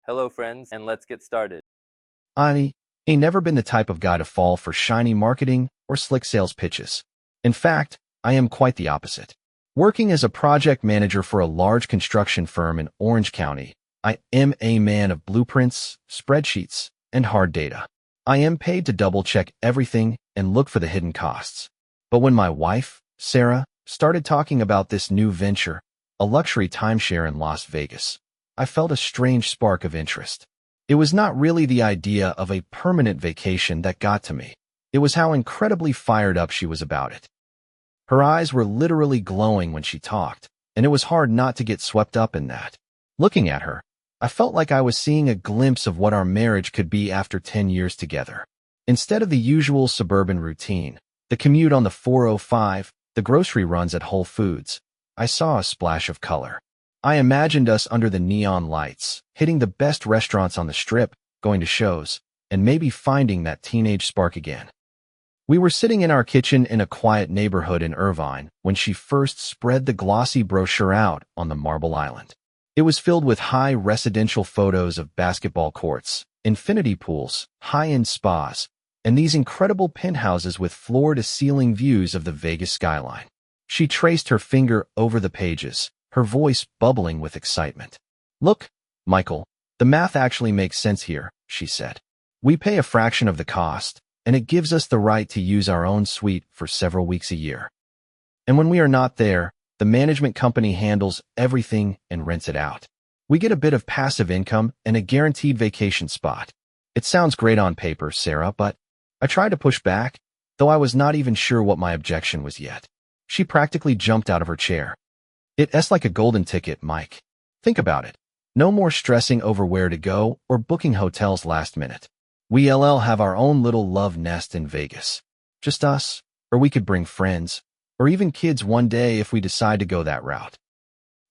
Hello friends, and let's get started. I ain't never been the type of guy to fall for shiny marketing or slick sales pitches. In fact, I am quite the opposite. Working as a project manager for a large construction firm in Orange County, I am a man of blueprints, spreadsheets, and hard data. I am paid to double-check everything and look for the hidden costs. But when my wife, Sarah, started talking about this new venture, a luxury timeshare in Las Vegas, I felt a strange spark of interest. It was not really the idea of a permanent vacation that got to me. It was how incredibly fired up she was about it. Her eyes were literally glowing when she talked, and it was hard not to get swept up in that. Looking at her, I felt like I was seeing a glimpse of what our marriage could be after 10 years together. Instead of the usual suburban routine, the commute on the 405, the grocery runs at Whole Foods, I saw a splash of color. I imagined us under the neon lights, hitting the best restaurants on the strip, going to shows, and maybe finding that teenage spark again. We were sitting in our kitchen in a quiet neighborhood in Irvine when she first spread the glossy brochure out on the Marble Island. It was filled with high residential photos of basketball courts, infinity pools, high-end spas, and these incredible penthouses with floor-to-ceiling views of the Vegas skyline. She traced her finger over the pages, her voice bubbling with excitement. "Look, Michael, the math actually makes sense here," she said. "We pay a fraction of the cost, and it gives us the right to use our own suite for several weeks a year. And when we are not there, the management company handles everything and rents it out. We get a bit of passive income and a guaranteed vacation spot." It sounds great on paper, Sarah, but I tried to push back, though I was not even sure what my objection was yet. She practically jumped out of her chair. "It's like a golden ticket, Mike. Think about it. No more stressing over where to go or booking hotels last minute. We'll have our own little love nest in Vegas. Just us, or we could bring friends, or even kids one day if we decide to go that route.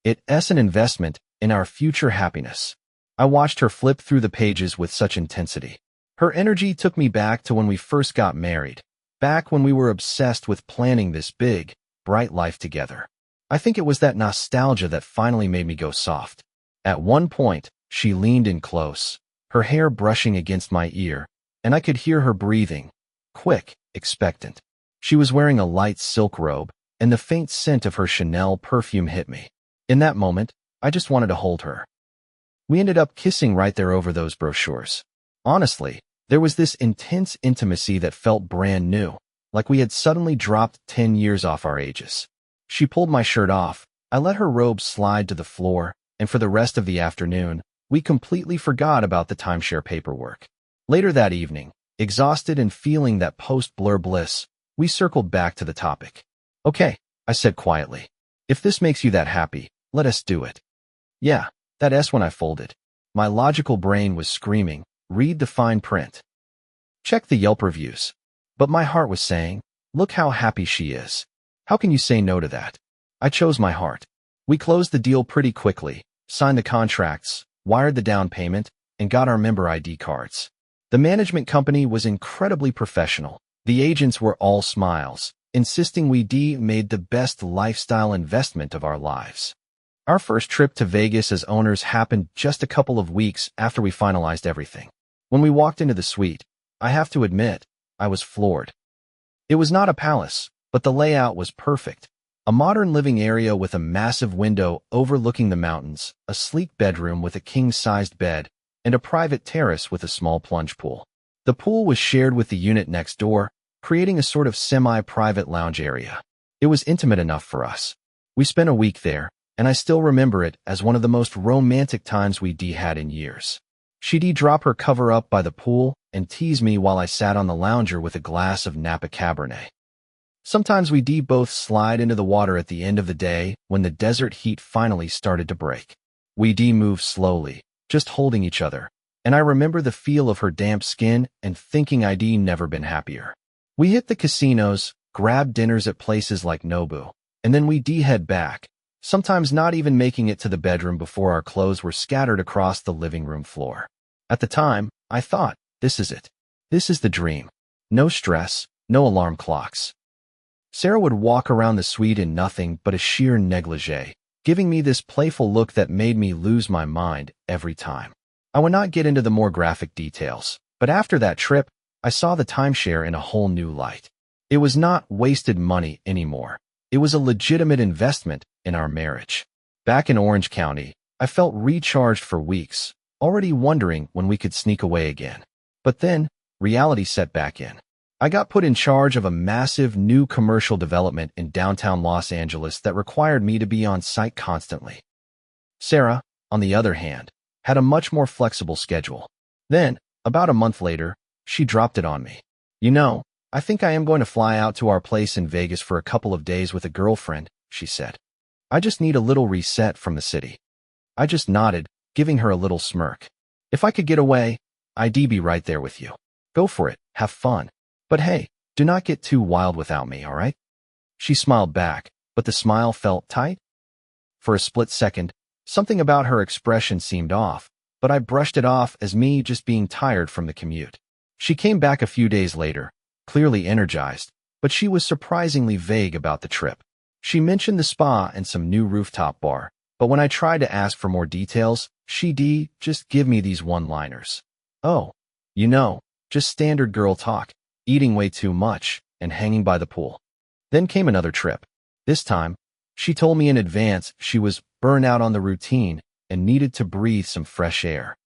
It's an investment in our future happiness." I watched her flip through the pages with such intensity. Her energy took me back to when we first got married, back when we were obsessed with planning this big, bright life together. I think it was that nostalgia that finally made me go soft. At one point, she leaned in close, her hair brushing against my ear, and I could hear her breathing, quick, expectant. She was wearing a light silk robe, and the faint scent of her Chanel perfume hit me. In that moment, I just wanted to hold her. We ended up kissing right there over those brochures. Honestly, there was this intense intimacy that felt brand new, like we had suddenly dropped 10 years off our ages. She pulled my shirt off, I let her robe slide to the floor, and for the rest of the afternoon, we completely forgot about the timeshare paperwork. Later that evening, exhausted and feeling that post-blur bliss, we circled back to the topic. "Okay," I said quietly. "If this makes you that happy, let us do it." Yeah, that S when I folded. My logical brain was screaming, "Read the fine print. Check the Yelp reviews." But my heart was saying, "Look how happy she is. How can you say no to that?" I chose my heart. We closed the deal pretty quickly, signed the contracts, wired the down payment, and got our member ID cards. The management company was incredibly professional. The agents were all smiles, insisting we made the best lifestyle investment of our lives. Our first trip to Vegas as owners happened just a couple of weeks after we finalized everything. When we walked into the suite, I have to admit, I was floored. It was not a palace, but the layout was perfect. A modern living area with a massive window overlooking the mountains, a sleek bedroom with a king-sized bed, and a private terrace with a small plunge pool. The pool was shared with the unit next door, creating a sort of semi-private lounge area. It was intimate enough for us. We spent a week there, and I still remember it as one of the most romantic times we had in years. She'd drop her cover up by the pool and tease me while I sat on the lounger with a glass of Napa Cabernet. Sometimes we both slide into the water at the end of the day when the desert heat finally started to break. We moved slowly, just holding each other, and I remember the feel of her damp skin and thinking I'd never been happier. We hit the casinos, grabbed dinners at places like Nobu, and then we head back, sometimes not even making it to the bedroom before our clothes were scattered across the living room floor. At the time, I thought, this is it. This is the dream. No stress, no alarm clocks. Sarah would walk around the suite in nothing but a sheer negligee, giving me this playful look that made me lose my mind every time. I will not get into the more graphic details, but after that trip, I saw the timeshare in a whole new light. It was not wasted money anymore. It was a legitimate investment in our marriage. Back in Orange County, I felt recharged for weeks, already wondering when we could sneak away again. But then, reality set back in. I got put in charge of a massive new commercial development in downtown Los Angeles that required me to be on site constantly. Sarah, on the other hand, had a much more flexible schedule. Then, about a month later, she dropped it on me. "You know, I think I am going to fly out to our place in Vegas for a couple of days with a girlfriend," she said. "I just need a little reset from the city." I just nodded, giving her a little smirk. "If I could get away, I'd be right there with you. Go for it, have fun. But hey, do not get too wild without me, all right?" She smiled back, but the smile felt tight. For a split second, something about her expression seemed off, but I brushed it off as me just being tired from the commute. She came back a few days later, clearly energized, but she was surprisingly vague about the trip. She mentioned the spa and some new rooftop bar, but when I tried to ask for more details, she'd just give me these one-liners. "Oh, you know, just standard girl talk, eating way too much, and hanging by the pool." Then came another trip. This time, she told me in advance she was burnt out on the routine and needed to breathe some fresh air.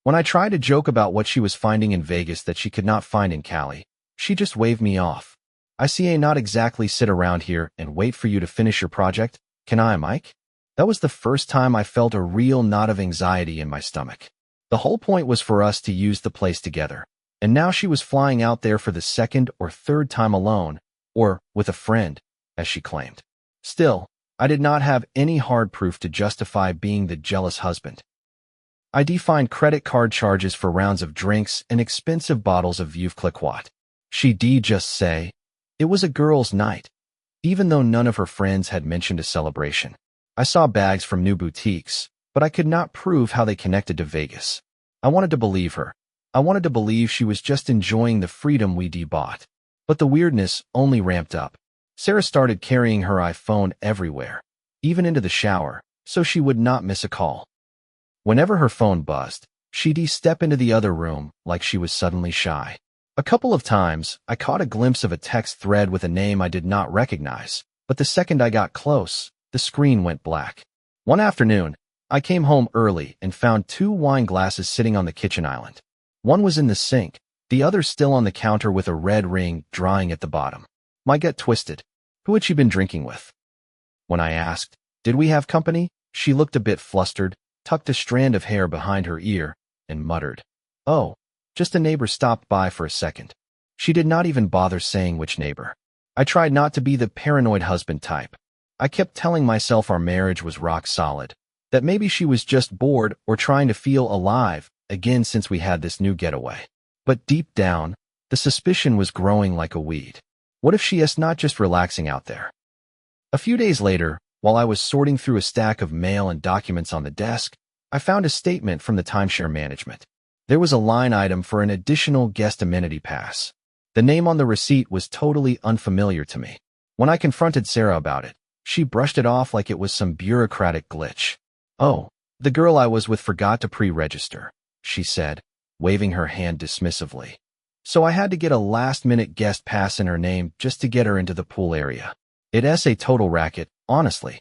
When I tried to joke about what she was finding in Vegas that she could not find in Cali, she just waved me off. "I see not exactly sit around here and wait for you to finish your project, can I, Mike?" That was the first time I felt a real knot of anxiety in my stomach. The whole point was for us to use the place together, and now she was flying out there for the second or third time alone, or with a friend, as she claimed. Still, I did not have any hard proof to justify being the jealous husband. I defined credit card charges for rounds of drinks and expensive bottles of Veuve Clicquot. She'd just say, it was a girls' night, even though none of her friends had mentioned a celebration. I saw bags from new boutiques, but I could not prove how they connected to Vegas. I wanted to believe her. I wanted to believe she was just enjoying the freedom we bought. But the weirdness only ramped up. Sarah started carrying her iPhone everywhere, even into the shower, so she would not miss a call. Whenever her phone buzzed, she'd step into the other room like she was suddenly shy. A couple of times, I caught a glimpse of a text thread with a name I did not recognize, but the second I got close, the screen went black. One afternoon, I came home early and found 2 wine glasses sitting on the kitchen island. One was in the sink, the other still on the counter with a red ring drying at the bottom. My gut twisted. Who had she been drinking with? When I asked, "Did we have company?" she looked a bit flustered, tucked a strand of hair behind her ear, and muttered, "Oh, just a neighbor stopped by for a second." She did not even bother saying which neighbor. I tried not to be the paranoid husband type. I kept telling myself our marriage was rock solid, that maybe she was just bored or trying to feel alive again since we had this new getaway. But deep down, the suspicion was growing like a weed. What if she is not just relaxing out there? A few days later, while I was sorting through a stack of mail and documents on the desk, I found a statement from the timeshare management. There was a line item for an additional guest amenity pass. The name on the receipt was totally unfamiliar to me. When I confronted Sarah about it, she brushed it off like it was some bureaucratic glitch. "Oh, the girl I was with forgot to pre-register," she said, waving her hand dismissively. "So I had to get a last-minute guest pass in her name just to get her into the pool area. It's a total racket, honestly."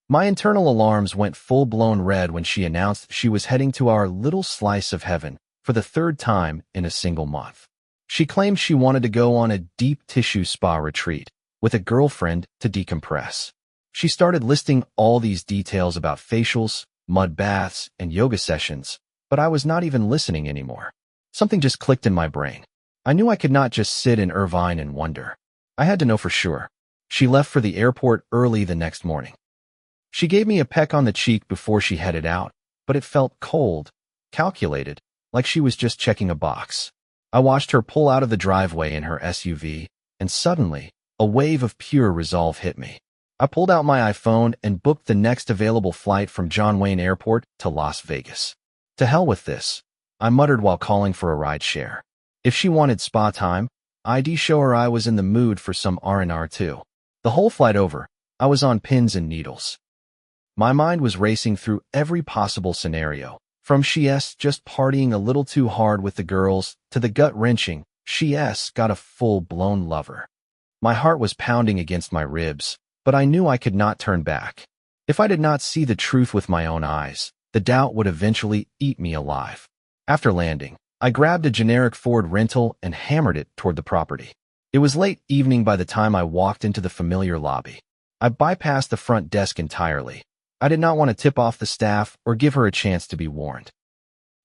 My internal alarms went full-blown red when she announced she was heading to our little slice of heaven for the 3rd time in a single month. She claimed she wanted to go on a deep tissue spa retreat with a girlfriend to decompress. She started listing all these details about facials, mud baths, and yoga sessions, but I was not even listening anymore. Something just clicked in my brain. I knew I could not just sit in Irvine and wonder. I had to know for sure. She left for the airport early the next morning. She gave me a peck on the cheek before she headed out, but it felt cold, calculated, like she was just checking a box. I watched her pull out of the driveway in her SUV, and suddenly, a wave of pure resolve hit me. I pulled out my iPhone and booked the next available flight from John Wayne Airport to Las Vegas. To hell with this, I muttered while calling for a ride share. If she wanted spa time, I'd show her I was in the mood for some R&R too. The whole flight over, I was on pins and needles. My mind was racing through every possible scenario, From she's just partying a little too hard with the girls to the gut-wrenching, she's got a full-blown lover. My heart was pounding against my ribs, but I knew I could not turn back. If I did not see the truth with my own eyes, the doubt would eventually eat me alive. After landing, I grabbed a generic Ford rental and hammered it toward the property. It was late evening by the time I walked into the familiar lobby. I bypassed the front desk entirely. I did not want to tip off the staff or give her a chance to be warned.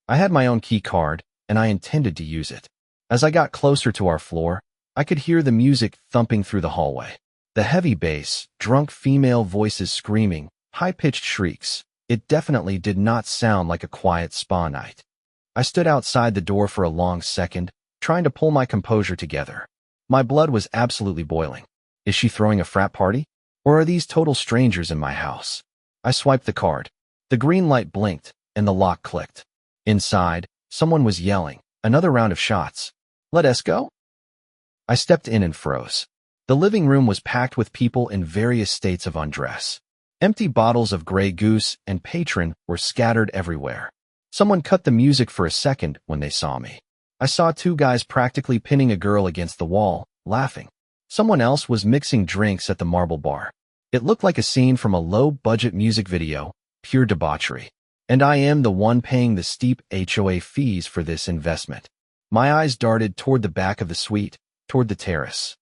I had my own key card, and I intended to use it. As I got closer to our floor, I could hear the music thumping through the hallway. The heavy bass, drunk female voices screaming, high-pitched shrieks. It definitely did not sound like a quiet spa night. I stood outside the door for a long second, trying to pull my composure together. My blood was absolutely boiling. Is she throwing a frat party? Or are these total strangers in my house? I swiped the card. The green light blinked, and the lock clicked. Inside, someone was yelling, "Another round of shots. Let us go?" I stepped in and froze. The living room was packed with people in various states of undress. Empty bottles of Grey Goose and Patron were scattered everywhere. Someone cut the music for a second when they saw me. I saw two guys practically pinning a girl against the wall, laughing. Someone else was mixing drinks at the marble bar. It looked like a scene from a low-budget music video, pure debauchery. And I am the one paying the steep HOA fees for this investment. My eyes darted toward the back of the suite, toward the terrace.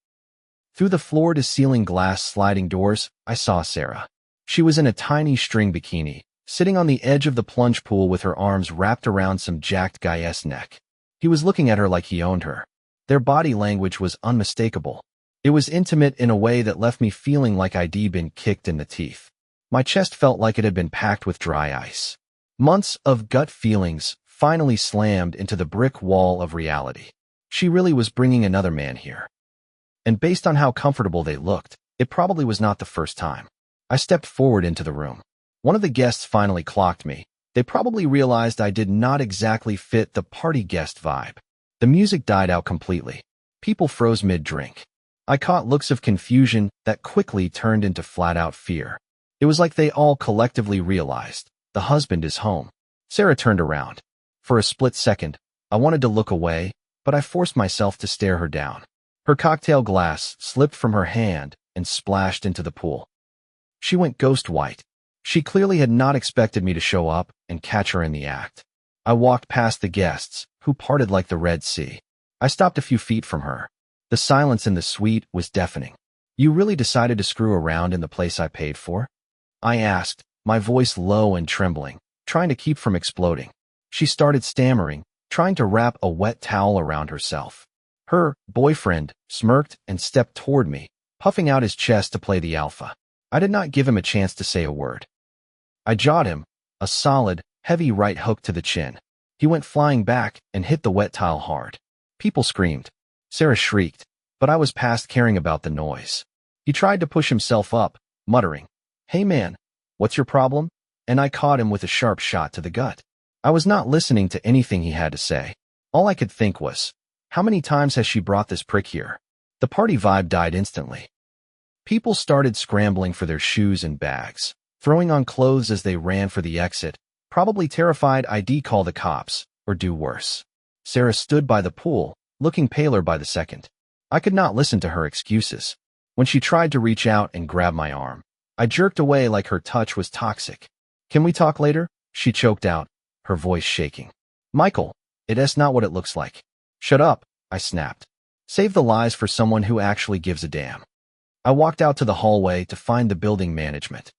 Through the floor-to-ceiling glass sliding doors, I saw Sarah. She was in a tiny string bikini, sitting on the edge of the plunge pool with her arms wrapped around some jacked guy's neck. He was looking at her like he owned her. Their body language was unmistakable. It was intimate in a way that left me feeling like I'd been kicked in the teeth. My chest felt like it had been packed with dry ice. Months of gut feelings finally slammed into the brick wall of reality. She really was bringing another man here. And based on how comfortable they looked, it probably was not the first time. I stepped forward into the room. One of the guests finally clocked me. They probably realized I did not exactly fit the party guest vibe. The music died out completely. People froze mid-drink. I caught looks of confusion that quickly turned into flat-out fear. It was like they all collectively realized, the husband is home. Sarah turned around. For a split second, I wanted to look away, but I forced myself to stare her down. Her cocktail glass slipped from her hand and splashed into the pool. She went ghost white. She clearly had not expected me to show up and catch her in the act. I walked past the guests, who parted like the Red Sea. I stopped a few feet from her. The silence in the suite was deafening. "You really decided to screw around in the place I paid for?" I asked, my voice low and trembling, trying to keep from exploding. She started stammering, trying to wrap a wet towel around herself. Her boyfriend smirked and stepped toward me, puffing out his chest to play the alpha. I did not give him a chance to say a word. I jawed him, a solid, heavy right hook to the chin. He went flying back and hit the wet tile hard. People screamed. Sarah shrieked, but I was past caring about the noise. He tried to push himself up, muttering, "Hey man, what's your problem?" And I caught him with a sharp shot to the gut. I was not listening to anything he had to say. All I could think was, how many times has she brought this prick here? The party vibe died instantly. People started scrambling for their shoes and bags, throwing on clothes as they ran for the exit, probably terrified I'd call the cops, or do worse. Sarah stood by the pool, looking paler by the second. I could not listen to her excuses. When she tried to reach out and grab my arm, I jerked away like her touch was toxic. "Can we talk later?" she choked out, her voice shaking. "Michael, it's not what it looks like." "Shut up," I snapped. "Save the lies for someone who actually gives a damn." I walked out to the hallway to find the building management.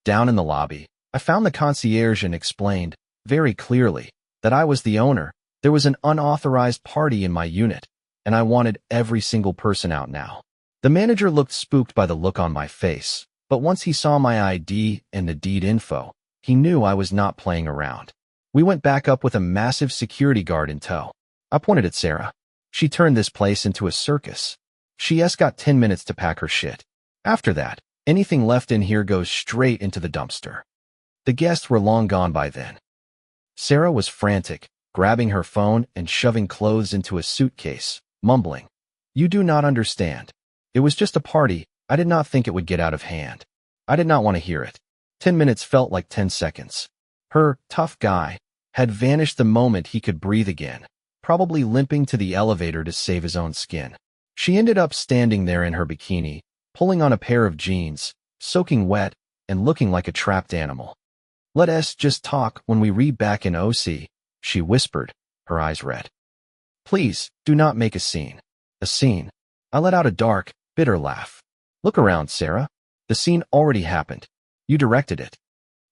Down in the lobby, I found the concierge and explained, very clearly, that I was the owner. There was an unauthorized party in my unit, and I wanted every single person out now. The manager looked spooked by the look on my face, but once he saw my ID and the deed info, he knew I was not playing around. We went back up with a massive security guard in tow. I pointed at Sarah. She turned this place into a circus. She's got 10 minutes to pack her shit. After that, anything left in here goes straight into the dumpster. The guests were long gone by then. Sarah was frantic, grabbing her phone and shoving clothes into a suitcase, mumbling, "You do not understand. It was just a party. I did not think it would get out of hand." I did not want to hear it. 10 minutes felt like 10 seconds. Her tough guy had vanished the moment he could breathe again, probably limping to the elevator to save his own skin. She ended up standing there in her bikini, pulling on a pair of jeans, soaking wet, and looking like a trapped animal. "Let us just talk when we read back in OC," she whispered, her eyes red. "Please, do not make a scene." "A scene?" I let out a dark, bitter laugh. "Look around, Sarah. The scene already happened. You directed it."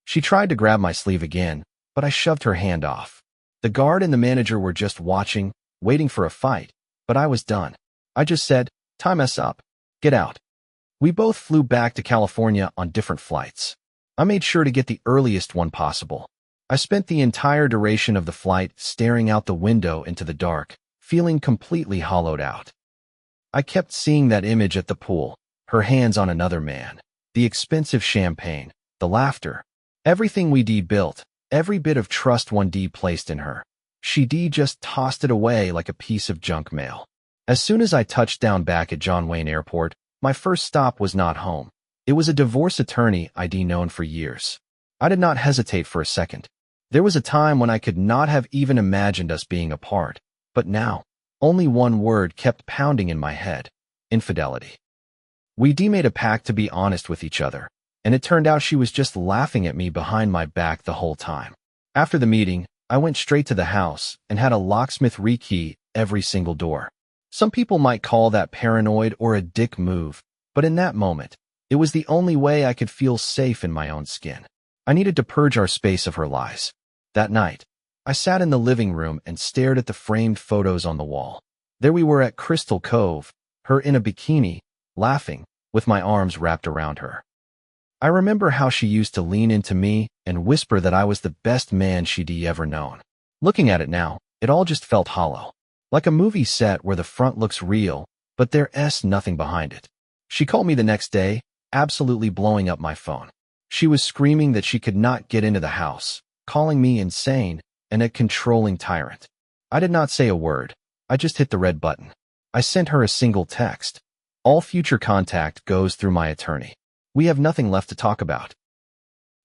She tried to grab my sleeve again, but I shoved her hand off. The guard and the manager were just watching, waiting for a fight, but I was done. I just said, "Time us up. Get out." We both flew back to California on different flights. I made sure to get the earliest one possible. I spent the entire duration of the flight staring out the window into the dark, feeling completely hollowed out. I kept seeing that image at the pool, her hands on another man, the expensive champagne, the laughter, everything we built, every bit of trust 1D placed in her. She just tossed it away like a piece of junk mail. As soon as I touched down back at John Wayne Airport, my first stop was not home. It was a divorce attorney I'd known for years. I did not hesitate for a second. There was a time when I could not have even imagined us being apart, but now, only one word kept pounding in my head: infidelity. We made a pact to be honest with each other, and it turned out she was just laughing at me behind my back the whole time. After the meeting, I went straight to the house and had a locksmith rekey every single door. Some people might call that paranoid or a dick move, but in that moment, it was the only way I could feel safe in my own skin. I needed to purge our space of her lies. That night, I sat in the living room and stared at the framed photos on the wall. There we were at Crystal Cove, her in a bikini, laughing, with my arms wrapped around her. I remember how she used to lean into me and whisper that I was the best man she'd ever known. Looking at it now, it all just felt hollow. Like a movie set where the front looks real, but there's nothing behind it. She called me the next day, absolutely blowing up my phone. She was screaming that she could not get into the house, calling me insane and a controlling tyrant. I did not say a word. I just hit the red button. I sent her a single text. "All future contact goes through my attorney. We have nothing left to talk about."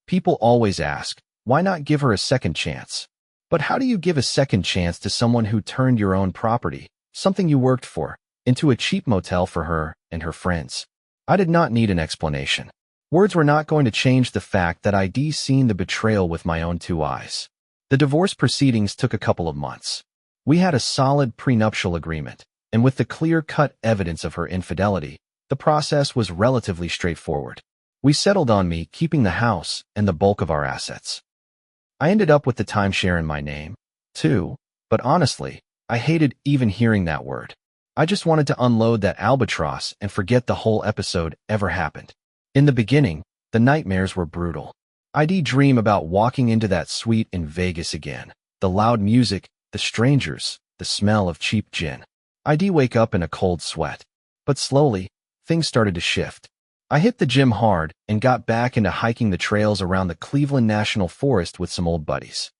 People always ask, why not give her a second chance? But how do you give a second chance to someone who turned your own property, something you worked for, into a cheap motel for her and her friends? I did not need an explanation. Words were not going to change the fact that I'd seen the betrayal with my own 2 eyes. The divorce proceedings took a couple of months. We had a solid prenuptial agreement, and with the clear-cut evidence of her infidelity, the process was relatively straightforward. We settled on me keeping the house and the bulk of our assets. I ended up with the timeshare in my name, too, but honestly, I hated even hearing that word. I just wanted to unload that albatross and forget the whole episode ever happened. In the beginning, the nightmares were brutal. I'd dream about walking into that suite in Vegas again, the loud music, the strangers, the smell of cheap gin. I'd wake up in a cold sweat. But slowly, things started to shift. I hit the gym hard and got back into hiking the trails around the Cleveland National Forest with some old buddies.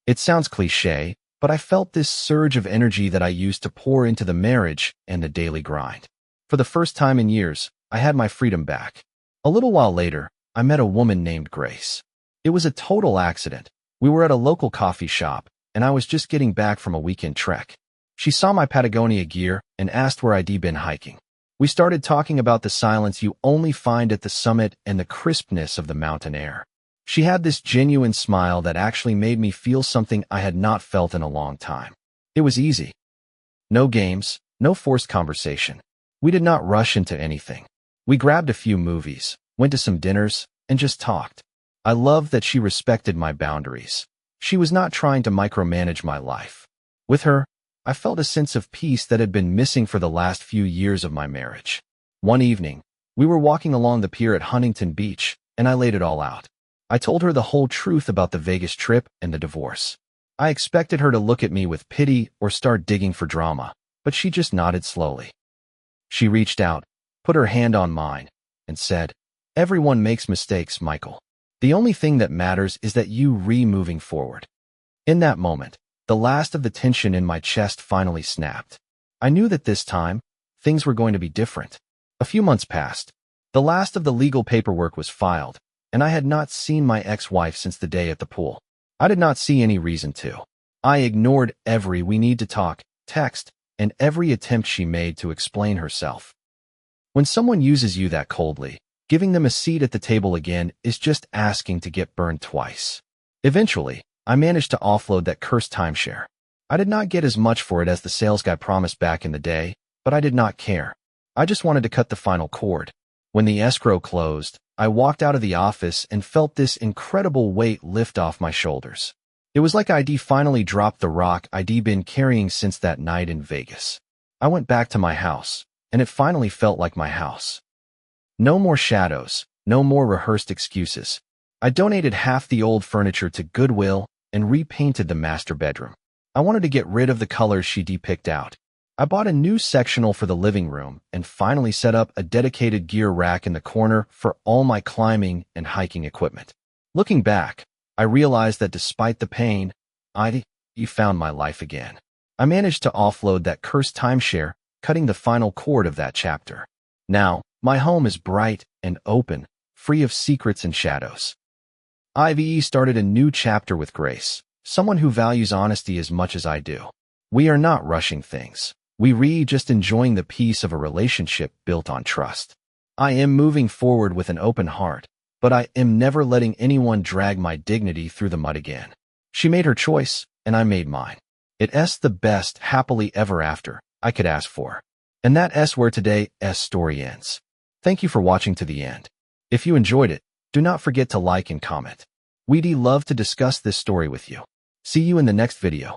It sounds cliché, but I felt this surge of energy that I used to pour into the marriage and the daily grind. For the first time in years, I had my freedom back. A little while later, I met a woman named Grace. It was a total accident. We were at a local coffee shop, and I was just getting back from a weekend trek. She saw my Patagonia gear and asked where I'd been hiking. We started talking about the silence you only find at the summit and the crispness of the mountain air. She had this genuine smile that actually made me feel something I had not felt in a long time. It was easy. No games, no forced conversation. We did not rush into anything. We grabbed a few movies, went to some dinners, and just talked. I loved that she respected my boundaries. She was not trying to micromanage my life. With her, I felt a sense of peace that had been missing for the last few years of my marriage. One evening, we were walking along the pier at Huntington Beach, and I laid it all out. I told her the whole truth about the Vegas trip and the divorce. I expected her to look at me with pity or start digging for drama, but she just nodded slowly. She reached out, put her hand on mine, and said, "Everyone makes mistakes, Michael. The only thing that matters is that you moving forward." In that moment, the last of the tension in my chest finally snapped. I knew that this time, things were going to be different. A few months passed. The last of the legal paperwork was filed, and I had not seen my ex-wife since the day at the pool. I did not see any reason to. I ignored every "we need to talk" text and every attempt she made to explain herself. When someone uses you that coldly, giving them a seat at the table again is just asking to get burned twice. Eventually, I managed to offload that cursed timeshare. I did not get as much for it as the sales guy promised back in the day, but I did not care. I just wanted to cut the final cord. When the escrow closed, I walked out of the office and felt this incredible weight lift off my shoulders. It was like I'd finally dropped the rock I'd been carrying since that night in Vegas. I went back to my house, and it finally felt like my house. No more shadows, no more rehearsed excuses. I donated half the old furniture to Goodwill and repainted the master bedroom. I wanted to get rid of the colors she'd picked out. I bought a new sectional for the living room and finally set up a dedicated gear rack in the corner for all my climbing and hiking equipment. Looking back, I realized that despite the pain, I found my life again. I managed to offload that cursed timeshare, cutting the final cord of that chapter. Now, my home is bright and open, free of secrets and shadows. I've started a new chapter with Grace, someone who values honesty as much as I do. We are not rushing things. We just enjoying the peace of a relationship built on trust. I am moving forward with an open heart, but I am never letting anyone drag my dignity through the mud again. She made her choice, and I made mine. It's the best happily ever after I could ask for. And that's where today's story ends. Thank you for watching to the end. If you enjoyed it, do not forget to like and comment. We'd love to discuss this story with you. See you in the next video.